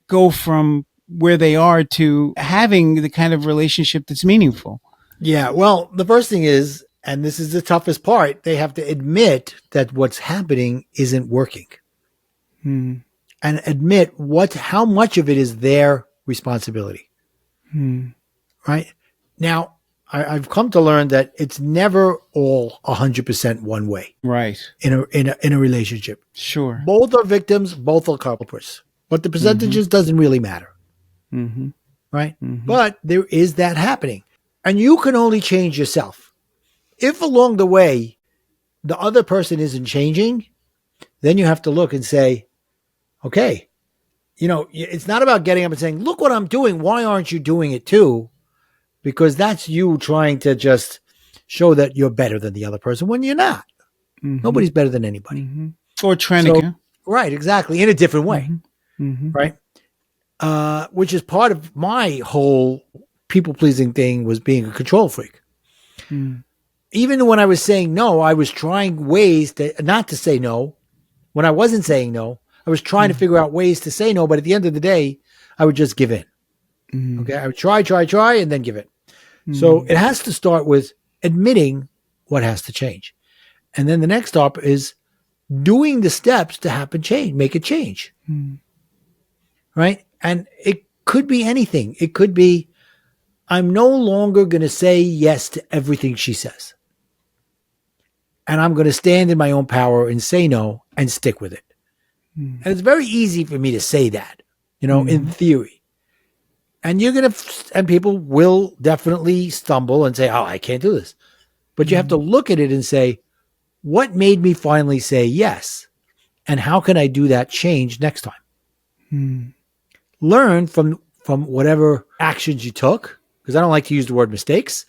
go from where they are to having the kind of relationship that's meaningful? Yeah. Well, the first thing is, and this is the toughest part, they have to admit that what's happening isn't working Hmm. and admit how much of it is their responsibility. Hmm. Right. Now, I've come to learn that it's never all 100% one way Right. in a relationship. Sure. Both are victims, both are culprits, but the Mm-hmm. percentages doesn't really matter. Mm-hmm. Right. Mm-hmm. But there is that happening, and you can only change yourself. If along the way the other person isn't changing, then you have to look and say, okay, it's not about getting up and saying, look what I'm doing. Why aren't you doing it too? Because that's you trying to just show that you're better than the other person when you're not. Mm-hmm. Nobody's better than anybody. Mm-hmm. Or So, Trenica. right, exactly, in a different way, Mm-hmm. Mm-hmm. right? Which is part of my whole people pleasing thing, was being a control freak. Mm-hmm. Even when I was saying no, I was trying ways to not to say no. When I wasn't saying no, I was trying to figure out ways to say no. But at the end of the day, I would just give in. Mm-hmm. Okay. I would try, and then give in. So Mm-hmm. it has to start with admitting what has to change. And then the next step is doing the steps to happen change, make a change. Right. And it could be anything. It could be, I'm no longer going to say yes to everything she says. And I'm going to stand in my own power and say no and stick with it. Mm-hmm. And it's very easy for me to say that, in Mm-hmm. theory. And and people will definitely stumble and say, oh, I can't do this. But you have to look at it and say, what made me finally say yes? And how can I do that change next time? Mm-hmm. Learn from whatever actions you took, because I don't like to use the word mistakes.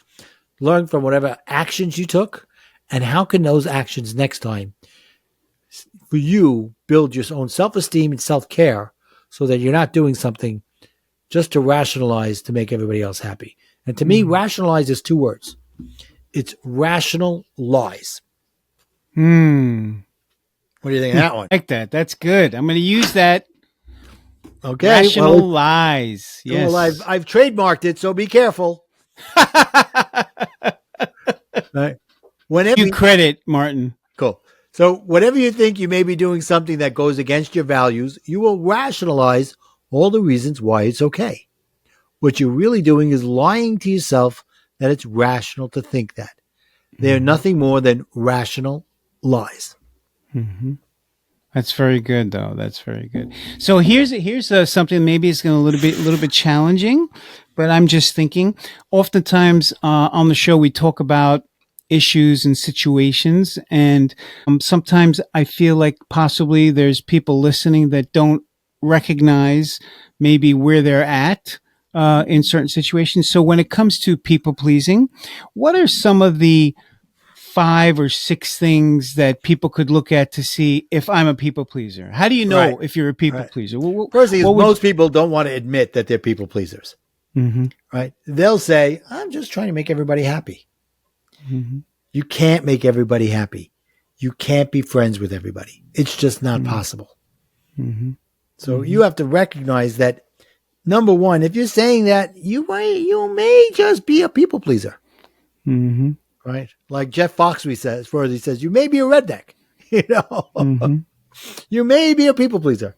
Learn from whatever actions you took, and how can those actions next time for you build your own self-esteem and self-care, so that you're not doing something just to rationalize to make everybody else happy. And to me, rationalize is two words. It's rational lies. Mm. What do you think of that one? Like that. That's good. I'm going to use that. Okay, Rational well, lies. Yes. I've trademarked it, so be careful. Right. Whenever You credit, Martin. Cool. So, whenever you think you may be doing something that goes against your values, you will rationalize all the reasons why it's okay. What you're really doing is lying to yourself that it's rational to think that. They are nothing more than rational lies. Mm-hmm. That's very good, though. That's very good. So here's something maybe it's going to a little bit challenging, but I'm just thinking. Oftentimes on the show we talk about issues and situations, and sometimes I feel like possibly there's people listening that don't recognize maybe where they're at in certain situations. So when it comes to people pleasing, what are some of the 5 or 6 things that people could look at to see if I'm a people pleaser? How do you know Right. if you're a people Right. pleaser? First thing is, most people don't want to admit that they're people pleasers. Mm-hmm. Right? They'll say, I'm just trying to make everybody happy. Mm-hmm. You can't make everybody happy. You can't be friends with everybody. It's just not Mm-hmm. possible. Mm-hmm. So you have to recognize that, number one, if you're saying that, you may just be a people pleaser. Mm-hmm. Right? Like Jeff Foxley says, he says, you may be a redneck. Mm-hmm. You may be a people pleaser.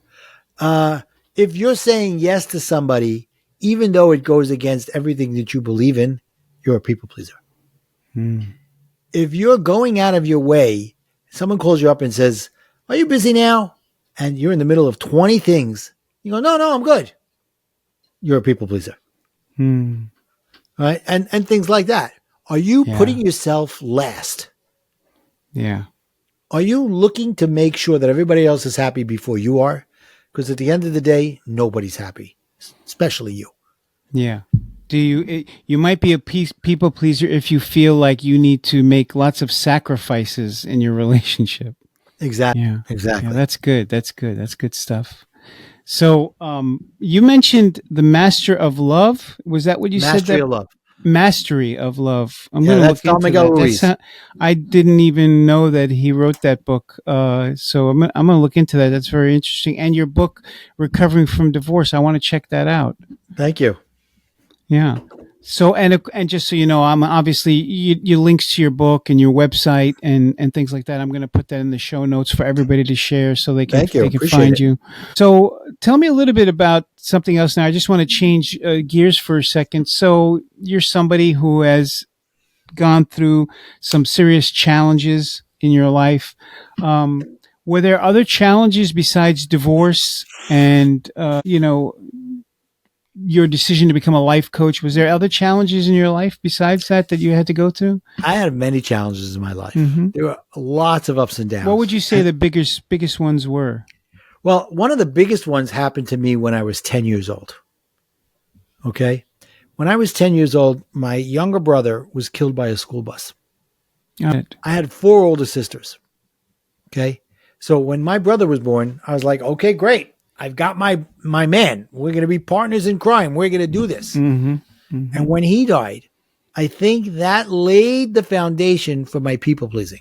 If you're saying yes to somebody, even though it goes against everything that you believe in, you're a people pleaser. Mm-hmm. If you're going out of your way, someone calls you up and says, are you busy now? And you're in the middle of 20 things. You go, no, I'm good. You're a people pleaser. Mm-hmm. Right? And things like that. Are you Yeah. putting yourself last? Yeah. Are you looking to make sure that everybody else is happy before you are? Because at the end of the day, nobody's happy, especially you. Yeah. You might be a people pleaser if you feel like you need to make lots of sacrifices in your relationship. Exactly. Yeah. Exactly. Yeah, that's good. That's good. That's good stuff. So, you mentioned the master of love. Was that what you said? Mastery of love. Mastery of Love. I'm Yeah, going to that's look into Don Miguel that. Ruiz. I didn't even know that he wrote that book. So I'm going to look into that. That's very interesting. And your book, Recovering from Divorce, I want to check that out. Thank you. Yeah. So, and just so you know, I'm obviously your links to your book and your website and things like that. I'm going to put that in the show notes for everybody to share so they can Appreciate find it. you. So tell me a little bit about something else now. I just want to change gears for a second. So you're somebody who has gone through some serious challenges in your life. Were there other challenges besides divorce and, your decision to become a life coach? Was there other challenges in your life besides that you had to go through? I had many challenges in my life. Mm-hmm. There were lots of ups and downs. What would you say the biggest ones were? Well, one of the biggest ones happened to me when I was 10 years old. Okay. When I was 10 years old, my younger brother was killed by a school bus. I had 4 older sisters. Okay. So when my brother was born, I was like, okay, great. I've got my man. We're going to be partners in crime. We're going to do this. Mm-hmm. Mm-hmm. And when he died, I think that laid the foundation for my people pleasing.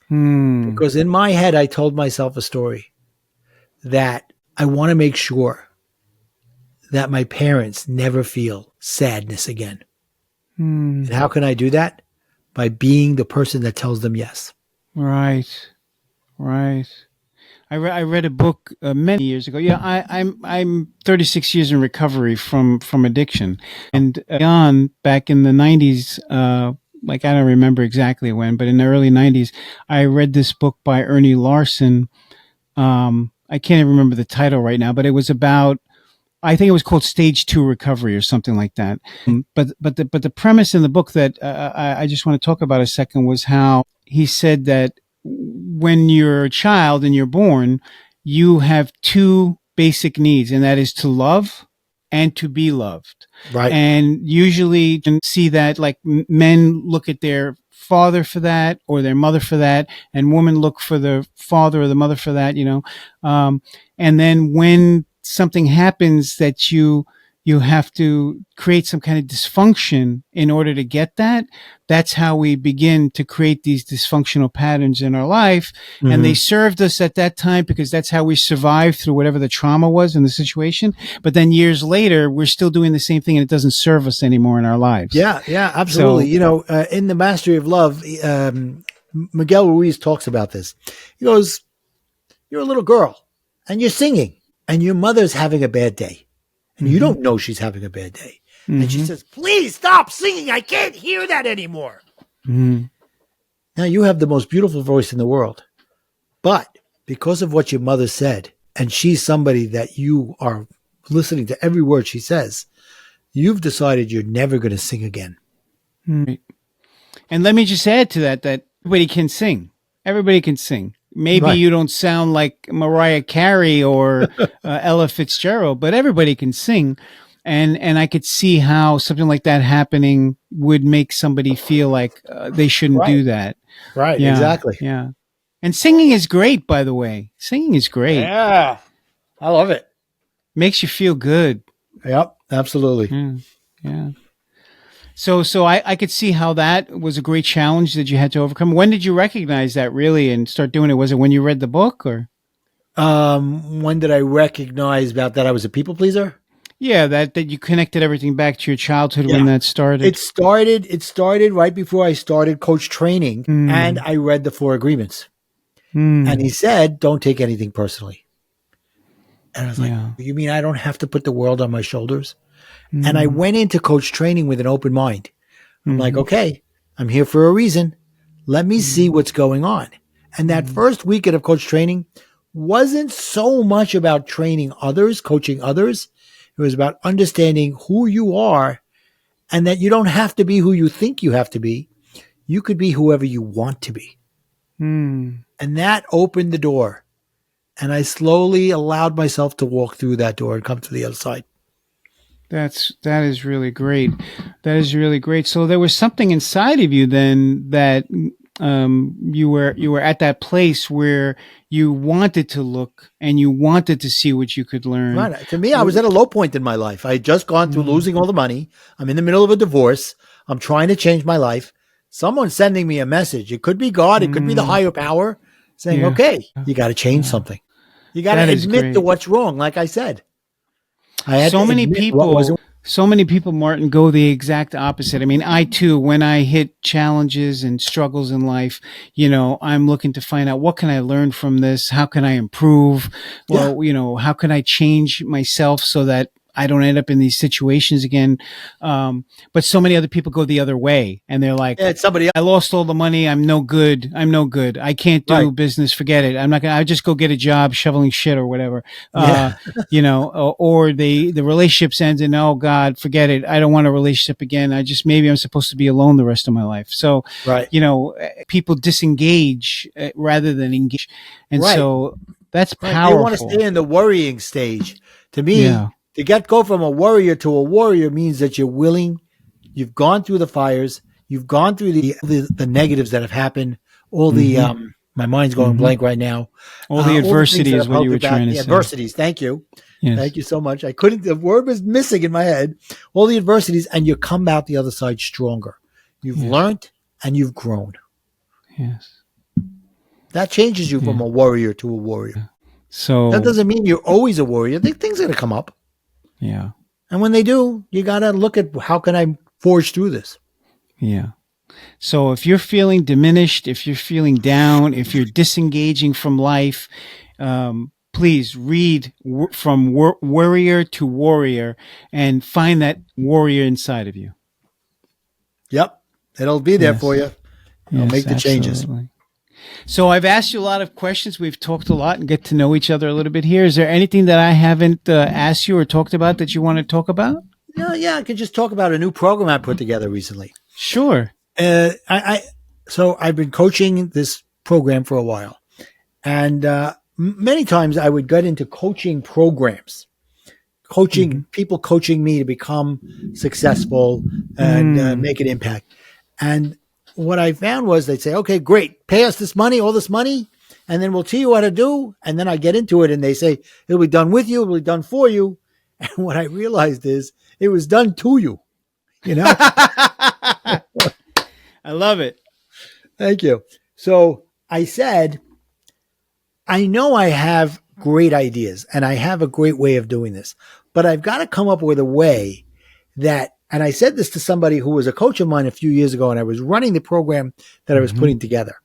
Because in my head, I told myself a story that I want to make sure that my parents never feel sadness again. And how can I do that? By being the person that tells them yes. Right. I read a book many years ago. Yeah, I'm 36 years in recovery from addiction, and back in the 90s, like I don't remember exactly when, but in the early 90s, I read this book by Ernie Larson. I can't even remember the title right now, but it was about, I think it was called Stage 2 Recovery or something like that. But the premise in the book that I just want to talk about a second was how he said that when you're a child and you're born, you have 2 basic needs, and that is to love and to be loved. Right. And usually you can see that, like, men look at their father for that or their mother for that, and women look for the father or the mother for that, and then when something happens that you you have to create some kind of dysfunction in order to get that. That's how we begin to create these dysfunctional patterns in our life. And they served us at that time because that's how we survived through whatever the trauma was in the situation. But then years later, we're still doing the same thing and it doesn't serve us anymore in our lives. Yeah, absolutely. So, In The Mastery of Love, Miguel Ruiz talks about this. He goes, you're a little girl and you're singing and your mother's having a bad day and you don't know she's having a bad day. And she says, please stop singing. I can't hear that anymore. Now you have the most beautiful voice in the world, but because of what your mother said, and she's somebody that you are listening to every word she says, you've decided you're never going to sing again. Right. And let me just add to that everybody can sing. Everybody can sing. Maybe you don't sound like Mariah Carey or Ella Fitzgerald, but everybody can sing. And I could see how something like that happening would make somebody feel like they shouldn't do that. Right, Yeah, exactly. Yeah. And singing is great, by the way. Singing is great. Yeah, I love it. Makes you feel good. Yep, absolutely. Yeah. So I could see how that was a great challenge that you had to overcome. When did you recognize that really and start doing it? Was it when you read the book or? When did I recognize about that I was a people pleaser? Yeah, that you connected everything back to your childhood when that started. It started right before I started coach training and I read the 4 agreements. And he said, don't take anything personally. And I was like, you mean I don't have to put the world on my shoulders? And I went into coach training with an open mind. I'm like, okay, I'm here for a reason. Let me see what's going on. And that first weekend of coach training wasn't so much about training others, coaching others. It was about understanding who you are and that you don't have to be who you think you have to be. You could be whoever you want to be. And that opened the door. And I slowly allowed myself to walk through that door and come to the other side. That is really great. That is really great. So there was something inside of you then that you were at that place where you wanted to look and you wanted to see what you could learn. Right. To me, I was at a low point in my life. I had just gone through losing all the money. I'm in the middle of a divorce. I'm trying to change my life. Someone's sending me a message. It could be God. It could be the higher power saying, okay, you got to change something. You got to admit to what's wrong. Like I said. So many people, Martin, go the exact opposite. I mean, I too, when I hit challenges and struggles in life, I'm looking to find out what can I learn from this? How can I improve? Well, how can I change myself so that I don't end up in these situations again. But so many other people go the other way and they're like, it's somebody else. I lost all the money. I'm no good. I can't do business. Forget it. I just go get a job shoveling shit or whatever. Or the relationships end and, oh God, forget it. I don't want a relationship again. Maybe I'm supposed to be alone the rest of my life. So, people disengage rather than engage. And so that's powerful. They want to stay in the worrying stage. To me, to go from a worrier to a warrior means that you're willing, you've gone through the fires, you've gone through the negatives that have happened, all the, my mind's going blank right now. All the adversity is what you were trying to say. Adversities, thank you. Yes. Thank you so much. The word was missing in my head. All the adversities, and you come out the other side stronger. You've learned and you've grown. Yes. That changes you from a warrior to a warrior. So that doesn't mean you're always a warrior. Things are going to come up. Yeah. And when they do, you got to look at how can I forge through this? Yeah. So if you're feeling diminished, if you're feeling down, if you're disengaging from life, please read from worrier to warrior and find that warrior inside of you. Yep. It'll be there for you. It'll make the changes. Absolutely. So I've asked you a lot of questions. We've talked a lot and get to know each other a little bit here. Is there anything that I haven't asked you or talked about that you want to talk about? Yeah, I could just talk about a new program I put together recently. Sure. So I've been coaching this program for a while, and many times I would get into coaching programs, people coaching me to become successful and make an impact. And what I found was they'd say, okay, great, pay us all this money, and then we'll tell you what to do. And then I get into it and they say, it'll be done with you, it'll be done for you. And what I realized is it was done to you, you know? I love it. Thank you. So I said, I know I have great ideas and I have a great way of doing this, but I've got to come up with a way that, and I said this to somebody who was a coach of mine a few years ago, and I was running the program that I was putting together.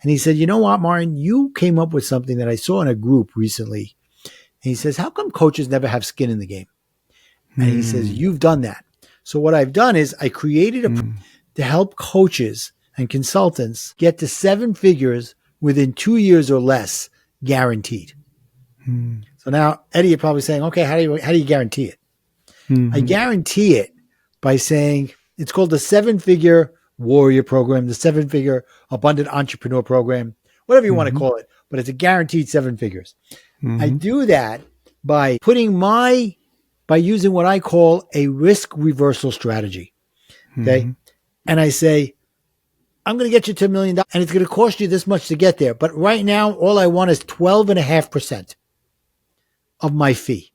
And he said, you know what, Martin, you came up with something that I saw in a group recently. And he says, how come coaches never have skin in the game? And he says, you've done that. So what I've done is I created to help coaches and consultants get to 7 figures within 2 years or less, guaranteed. So now, Eddie, you're probably saying, okay, how do you guarantee it? I guarantee it by saying it's called the 7-figure warrior program, the 7-figure abundant entrepreneur program, whatever you want to call it, but it's a guaranteed 7 figures. I do that by by using what I call a risk reversal strategy. Okay. And I say, I'm going to get you to $1 million and it's going to cost you this much to get there. But right now, all I want is 12.5% of my fee.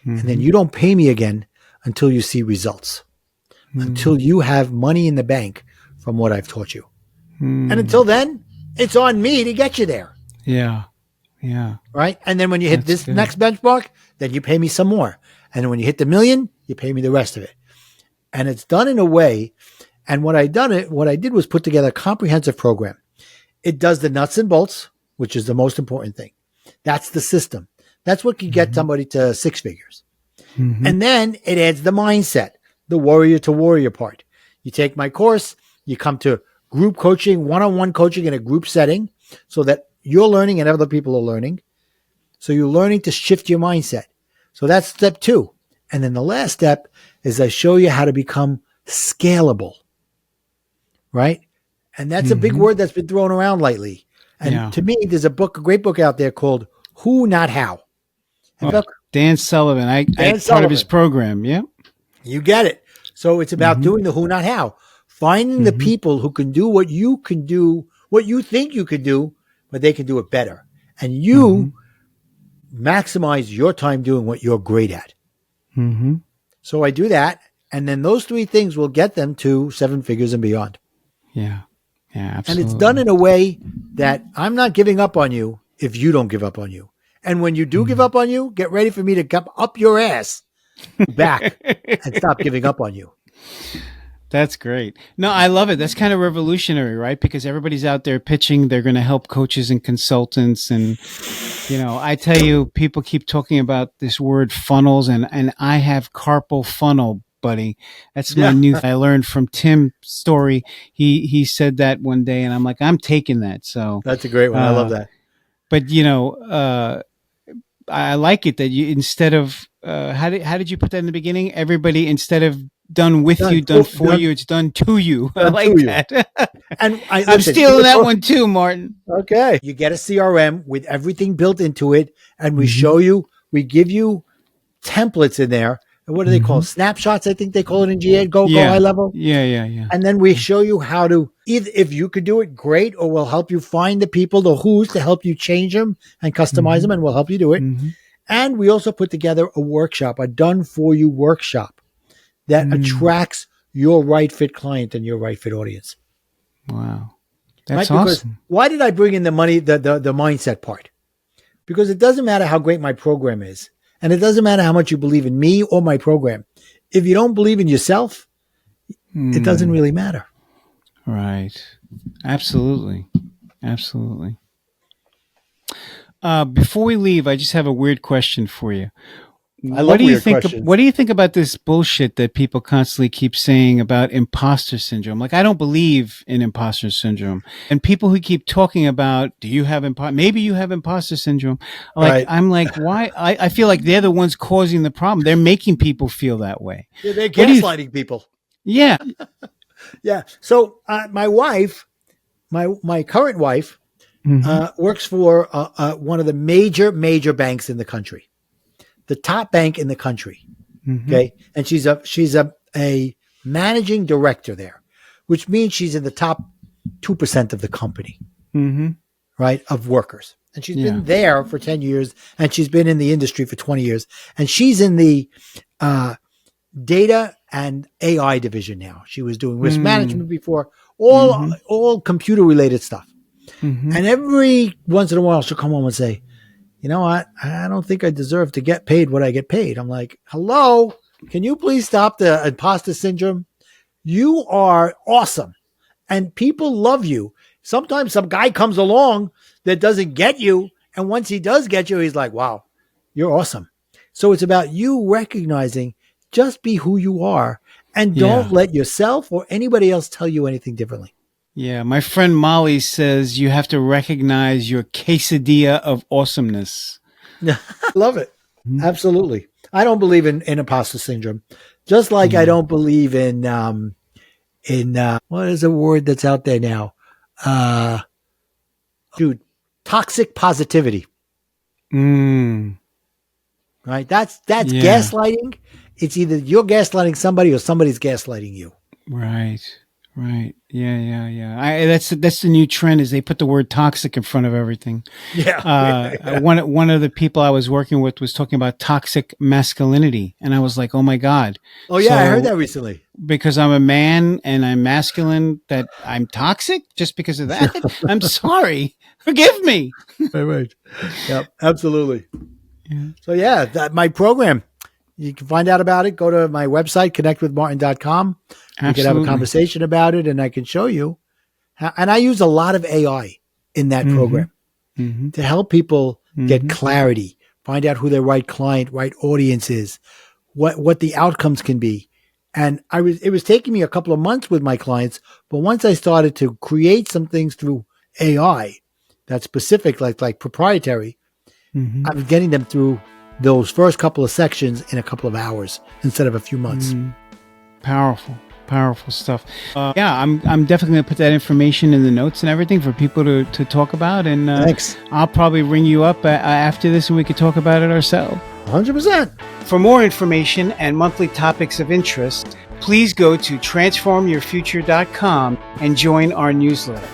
And then you don't pay me again until you see results, until you have money in the bank from what I've taught you. And until then, it's on me to get you there. Yeah. Yeah. Right. And then when you hit this next benchmark, then you pay me some more. And then when you hit the $1 million, you pay me the rest of it. And it's done in a way. And what I did was put together a comprehensive program. It does the nuts and bolts, which is the most important thing. That's the system. That's what can get somebody to 6 figures. And then it adds the mindset, the warrior to warrior part. You take my course, you come to group coaching, one-on-one coaching in a group setting so that you're learning and other people are learning. So you're learning to shift your mindset. So that's step 2. And then the last step is I show you how to become scalable, right? And that's a big word that's been thrown around lately. And to me, there's a great book out there called Who, Not How. Dan Sullivan. I part of his program. Yeah. You get it. So it's about doing the who, not how. Finding the people who can do what you can do, what you think you could do, but they can do it better. And you maximize your time doing what you're great at. So I do that. And then those 3 things will get them to 7 figures and beyond. Yeah. Yeah, absolutely. And it's done in a way that I'm not giving up on you if you don't give up on you. And when you do give up on you, get ready for me to come up your ass back and stop giving up on you. That's great. No, I love it. That's kind of revolutionary, right? Because everybody's out there pitching. They're going to help coaches and consultants. And, I tell you, people keep talking about this word funnels, and I have carpal funnel, buddy. That's my new thing. I learned from Tim's story. He said that one day, and I'm like, I'm taking that. So that's a great one. I love that. But, I like it that you, instead of, how did you put that in the beginning? Everybody, instead of done with you, done for you, it's done to you. I like that. And I'm stealing that one too, Martin. Okay. You get a CRM with everything built into it. And we show you, we give you templates in there. And what do they call snapshots? I think they call it in GA, go high level. Yeah. And then we show you how to, either if you could do it, great, or we'll help you find the people, the who's, to help you change them and customize them, and we'll help you do it. And we also put together a workshop, a done-for-you workshop that attracts your right fit client and your right fit audience. Wow. That's right? awesome. Why did I bring in the money, the mindset part? Because it doesn't matter how great my program is. And it doesn't matter how much you believe in me or my program. If you don't believe in yourself, it doesn't really matter. Right. Absolutely. Before we leave, I just have a weird question for you. I love weird questions. What do you think about this bullshit that people constantly keep saying about imposter syndrome? Like, I don't believe in imposter syndrome. And people who keep talking about, do you have maybe you have imposter syndrome? Like, right. I'm like, why? I feel like they're the ones causing the problem. They're making people feel that way. Yeah, they're gaslighting people. Yeah. Yeah. So my wife, my current wife, works for one of the major banks in the country. The top bank in the country. Okay. And she's a managing director there, which means she's in the top 2% of the company. right, of workers. And she's Yeah. been there for 10 years, and she's been in the industry for 20 years. And she's in the data and AI division now. She was doing risk management before, all computer related stuff. Mm-hmm. And every once in a while, she'll come home and say, you know what? I don't think I deserve to get paid what I get paid. I'm like, hello, can you please stop the imposter syndrome? You are awesome and people love you. Sometimes some guy comes along that doesn't get you. And once he does get you, he's like, wow, you're awesome. So it's about you recognizing just be who you are and don't let yourself or anybody else tell you anything differently. Yeah. My friend Molly says you have to recognize your quesadilla of awesomeness. I love it. Absolutely. I don't believe in imposter syndrome. Just like I don't believe in what is a word that's out there now? Toxic positivity. Right? That's gaslighting. It's either you're gaslighting somebody or somebody's gaslighting you. Right. Yeah. That's the new trend is they put the word toxic in front of everything. Yeah. One of the people I was working with was talking about toxic masculinity, and I was like, oh my God. Oh yeah, I heard that recently. Because I'm a man and I'm masculine, that I'm toxic just because of that. I'm sorry. Forgive me. Right. Yep. Absolutely. Yeah. So my program, you can find out about it. Go to my website, connectwithmartin.com. We can have a conversation about it and I can show you. And I use a lot of AI in that program to help people get clarity, find out who their right client, right audience is, what the outcomes can be. And it was taking me a couple of months with my clients, but once I started to create some things through AI that's specific, like proprietary, I'm getting them through those first couple of sections in a couple of hours instead of a few months. Powerful stuff. I'm definitely going to put that information in the notes and everything for people to talk about. And Thanks. I'll probably ring you up after this and we could talk about it ourselves. 100%. For more information and monthly topics of interest, please go to transformyourfuture.com and join our newsletter.